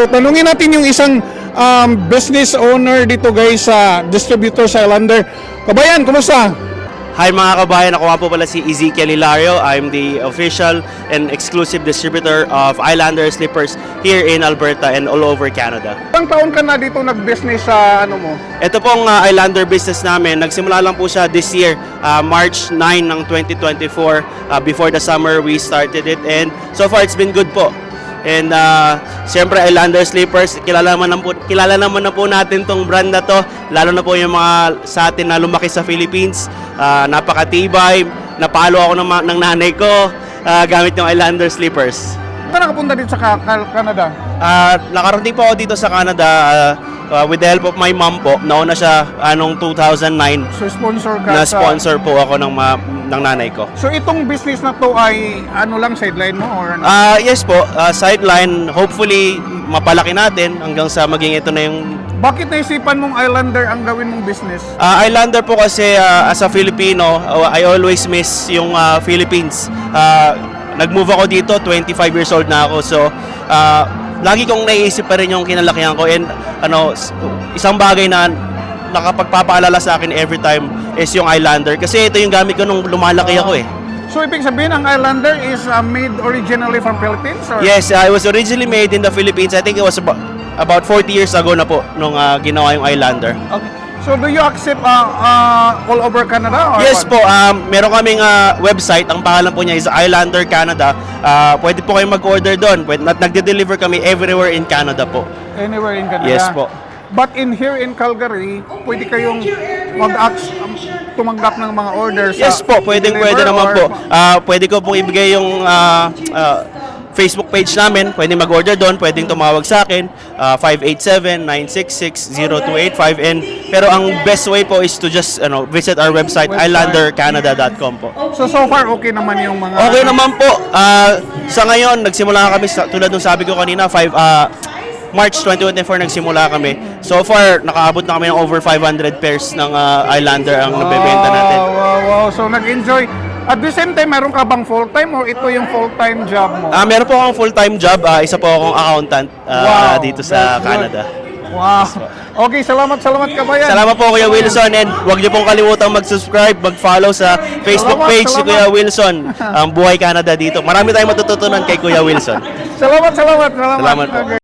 dito. Tanungin natin yung isang business owner dito guys sa distributor sa Islander. Kabayan, kumusta? Hi mga kabayan, ako nga po pala si Ezekiel Hilario. I'm the official and exclusive distributor of Islander slippers here in Alberta and all over Canada. Ilang taon ka na dito nag-business sa ano mo? Ito pong Islander business namin, nagsimula lang po siya this year, March 9 ng 2024. Before the summer we started it and so far it's been good po. And siyempre Islander slippers, kilala naman na po natin tong brand na to, lalo na po yung mga sa atin na lumaki sa Philippines. Napakatibay, napalo ako ng nanay ko gamit yung Islander slippers. Saan nakapunta dito sa Canada? Nakarating po ako dito sa Canada with the help of my mom po. Nauna siya noong 2009. So sponsor ka Na-sponsor po ako ng nanay ko. So itong business na to ay ano lang sideline mo or ano? Yes po, sideline. Hopefully, mapalaki natin hanggang sa maging ito na yung... Bakit naisipan mong Islander ang gawin mong business? Islander po kasi as a Filipino, I always miss yung Philippines. Nag-move ako dito, 25 years old na ako. So, lagi kong naiisip pa rin yung kinalakihan ko. And isang bagay na nakapagpapaalala sa akin every time is yung Islander. Kasi ito yung gamit ko nung lumalaki ako eh. So ibig sabihin ang Islander is made originally from Philippines? Or? Yes, it was originally made in the Philippines. I think it was about 40 years ago na po nung ginawa yung Islander. Okay. So do you accept all over Canada? Or Yes what? po, meron kaming website. Ang pangalan po niya is Islander Canada. Pwede po kayong mag-order doon. Nagde-deliver kami everywhere in Canada po. Anywhere in Canada? Yes po. But here in Calgary, pwede kayong tumanggap ng mga orders? Yes po, pwede naman po. Pwede ko pong ibigay yung Facebook page namin. Pwede mag-order doon. Pwedeng tumawag sa akin. 587-966-0285. Pero ang best way po is to just visit our website, islandercanada.com po. So far, okay naman yung mga... Okay naman po. Sa ngayon, nagsimula kami, tulad ng sabi ko kanina, March 2024 nagsimula kami. So far, nakaabot na kami ng over 500 pairs ng Islander ang nabebenta natin. Wow. So nag-enjoy. At the same time, meron ka bang full-time or ito yung full-time job mo? Meron po akong full-time job. Isa po akong accountant dito sa Canada. Wow. Okay, salamat kabayan. Salamat po Kuya Wilson and huwag niyo pong kalimutang mag-subscribe, mag-follow sa Facebook page ni Kuya Wilson, ang Buhay Canada dito. Marami tayong matututunan kay Kuya Wilson. Salamat. Salamat po. Okay.